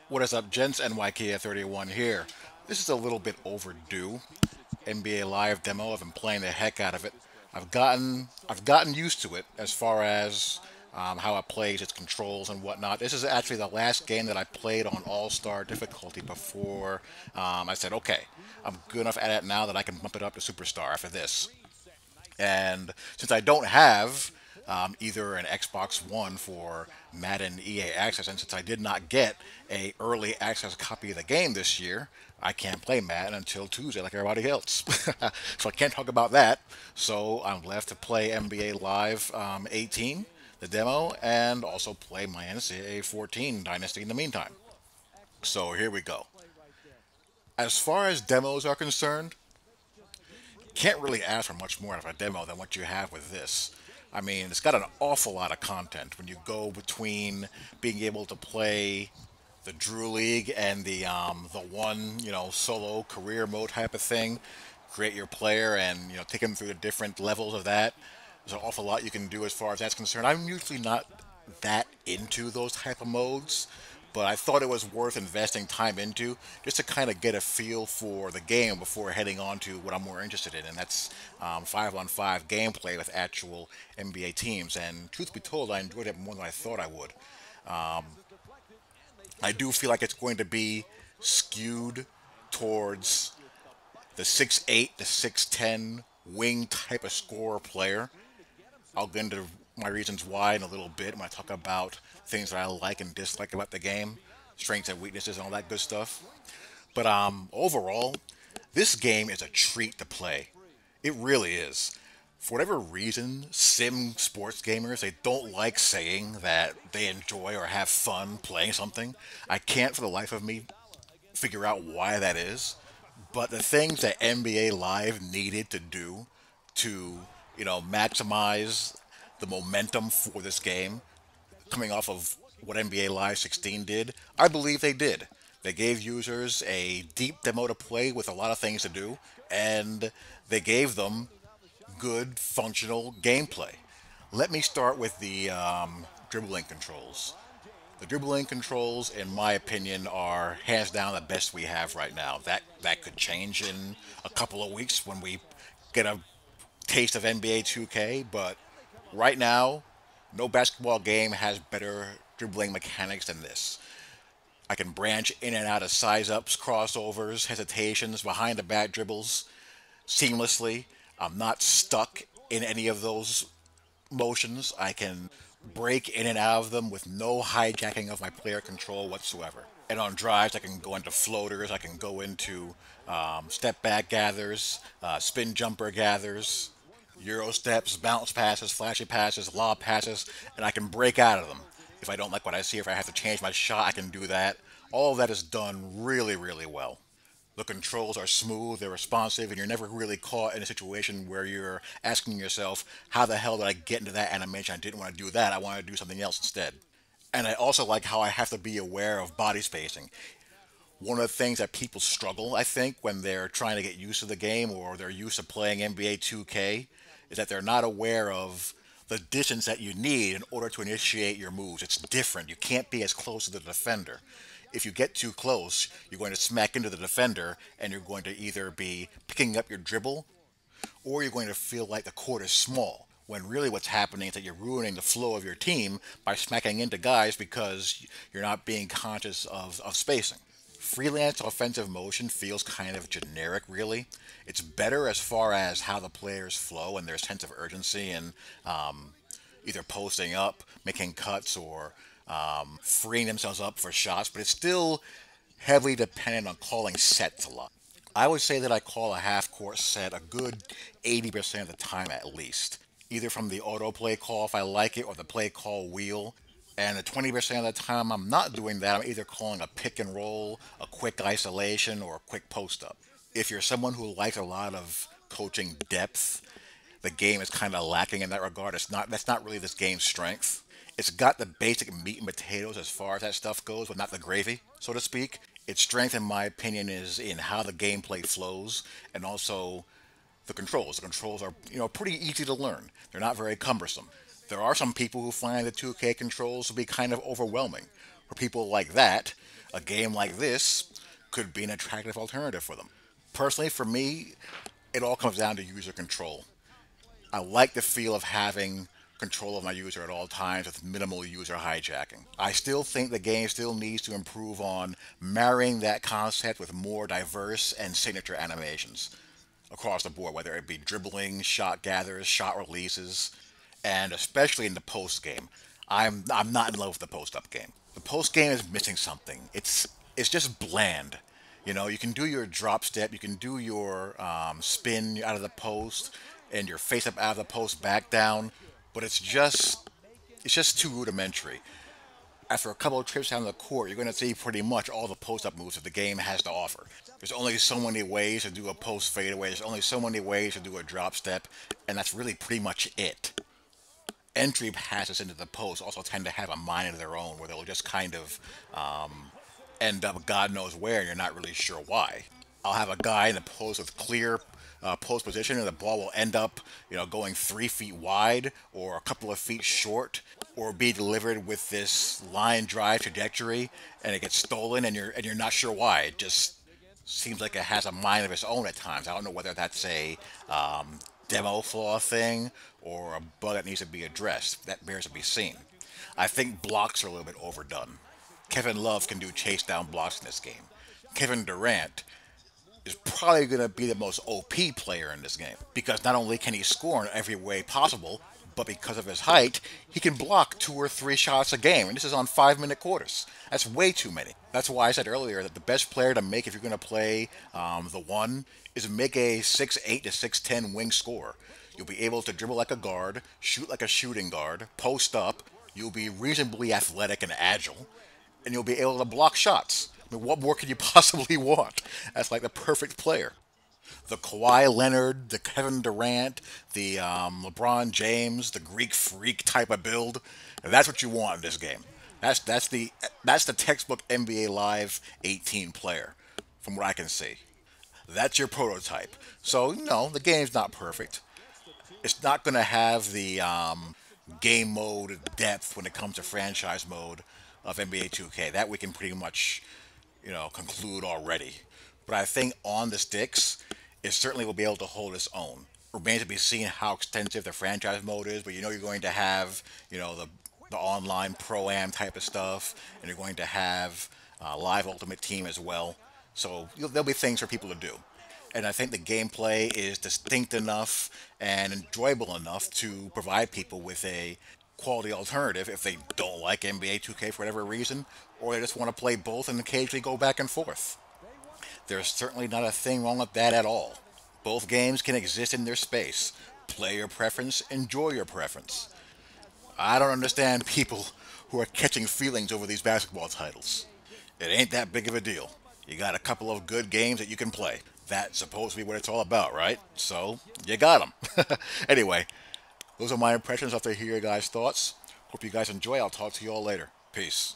What is up, gents? NYK31 here. This is a little bit overdue. NBA Live demo. I've been playing the heck out of it. I've gotten used to it as far as how it plays, its controls and whatnot. This is actually the last game that I played on All Star difficulty before I said, okay, I'm good enough at it now that I can bump it up to Superstar after this. And since I don't have either an Xbox One for Madden EA Access, and since I did not get a early access copy of the game this year, I can't play Madden until Tuesday like everybody else. So I can't talk about that. So I'm left to play NBA Live 18, the demo, and also play my NCAA 14 Dynasty in the meantime. So here we go. As far as demos are concerned, can't really ask for much more out of a demo than what you have with this. I mean, it's got an awful lot of content when you go between being able to play the Drew League and the one solo career mode type of thing. Create your player and take them through the different levels of that. There's an awful lot you can do as far as that's concerned. I'm usually not that into those type of modes, but I thought it was worth investing time into just to kind of get a feel for the game before heading on to what I'm more interested in, and that's 5-on-5 gameplay with actual NBA teams. And truth be told, I enjoyed it more than I thought I would. I do feel like it's going to be skewed towards the 6'8 to 6'10 wing type of scorer player. I'll get into my reasons why in a little bit when I talk about things that I like and dislike about the game, strengths and weaknesses and all that good stuff. But overall, this game is a treat to play. It really is. For whatever reason, sim sports gamers, they don't like saying that they enjoy or have fun playing something. I can't for the life of me figure out why that is. But the things that NBA Live needed to do to, maximize the momentum for this game, coming off of what NBA Live 16 did, I believe they did. They gave users a deep demo to play with a lot of things to do, and they gave them good, functional gameplay. Let me start with the dribbling controls. The dribbling controls, in my opinion, are hands down the best we have right now. That could change in a couple of weeks when we get a taste of NBA 2K, but right now, no basketball game has better dribbling mechanics than this. I can branch in and out of size ups, crossovers, hesitations, behind the back dribbles seamlessly. I'm not stuck in any of those motions. I can break in and out of them with no hijacking of my player control whatsoever. And on drives, I can go into floaters, I can go into step back gathers, spin jumper gathers, Euro steps, bounce passes, flashy passes, lob passes, and I can break out of them. If I don't like what I see, if I have to change my shot, I can do that. All of that is done really, really well. The controls are smooth, they're responsive, and you're never really caught in a situation where you're asking yourself, how the hell did I get into that animation? I didn't want to do that, I wanted to do something else instead. And I also like how I have to be aware of body spacing. One of the things that people struggle, I think, when they're trying to get used to the game or they're used to playing NBA 2K is that they're not aware of the distance that you need in order to initiate your moves. It's different. You can't be as close to the defender. If you get too close, you're going to smack into the defender and you're going to either be picking up your dribble or you're going to feel like the court is small. When really what's happening is that you're ruining the flow of your team by smacking into guys because you're not being conscious of spacing. Freelance offensive motion feels kind of generic, really. It's better as far as how the players flow and their sense of urgency and either posting up, making cuts, or freeing themselves up for shots, but it's still heavily dependent on calling sets a lot. I would say that I call a half court set a good 80% of the time at least, either from the autoplay call if I like it or the play call wheel. And the 20% of the time I'm not doing that, I'm either calling a pick and roll, a quick isolation, or a quick post up. If you're someone who likes a lot of coaching depth, the game is kind of lacking in that regard. That's not really this game's strength. It's got the basic meat and potatoes as far as that stuff goes, but not the gravy, so to speak. Its strength, in my opinion, is in how the gameplay flows and also the controls. The controls are, pretty easy to learn. They're not very cumbersome. There are some people who find the 2K controls to be kind of overwhelming. For people like that, a game like this could be an attractive alternative for them. Personally, for me, it all comes down to user control. I like the feel of having control of my user at all times with minimal user hijacking. I still think the game still needs to improve on marrying that concept with more diverse and signature animations across the board, whether it be dribbling, shot gathers, shot releases, and especially in the post game. I'm not in love with the post up game. The post game is missing something. It's just bland. You know, you can do your drop step, you can do your spin out of the post, and your face up out of the post back down, but it's just too rudimentary. After a couple of trips down the court, you're going to see pretty much all the post-up moves that the game has to offer. There's only so many ways to do a post fadeaway. There's only so many ways to do a drop step, and that's really pretty much it. Entry passes into the post also tend to have a mind of their own, where they'll just kind of end up God knows where, and you're not really sure why. I'll have a guy in the post with clear post position, and the ball will end up, going 3 feet wide or a couple of feet short, or be delivered with this line drive trajectory, and it gets stolen, and you're not sure why. It just seems like it has a mind of its own at times. I don't know whether that's a demo flaw thing or a bug that needs to be addressed. That bears to be seen. I think blocks are a little bit overdone. Kevin Love can do chase down blocks in this game. Kevin Durant is probably going to be the most OP player in this game because not only can he score in every way possible, but because of his height, he can block 2 or 3 shots a game, and this is on 5-minute quarters. That's way too many. That's why I said earlier that the best player to make if you're going to play the one is make a 6'8" to 6'10" wing scorer. You'll be able to dribble like a guard, shoot like a shooting guard, post up. You'll be reasonably athletic and agile, and you'll be able to block shots. I mean, what more could you possibly want? That's like the perfect player. The Kawhi Leonard, the Kevin Durant, the LeBron James, the Greek Freak type of build. That's what you want in this game. That's the textbook NBA Live 18 player, from what I can see. That's your prototype. So no, the game's not perfect. It's not going to have the game mode depth when it comes to franchise mode of NBA 2K. That we can pretty much, conclude already. But I think on the sticks, it certainly will be able to hold its own. Remains to be seen how extensive the franchise mode is, but you're going to have, the online pro-am type of stuff, and you're going to have live Ultimate Team as well. So there'll be things for people to do. And I think the gameplay is distinct enough and enjoyable enough to provide people with a quality alternative if they don't like NBA 2K for whatever reason, or they just want to play both and occasionally go back and forth. There's certainly not a thing wrong with that at all. Both games can exist in their space. Play your preference, enjoy your preference. I don't understand people who are catching feelings over these basketball titles. It ain't that big of a deal. You got a couple of good games that you can play. That's supposed to be what it's all about, right? So, you got them. Anyway, those are my impressions after I hear your guys' thoughts. Hope you guys enjoy. I'll talk to you all later. Peace.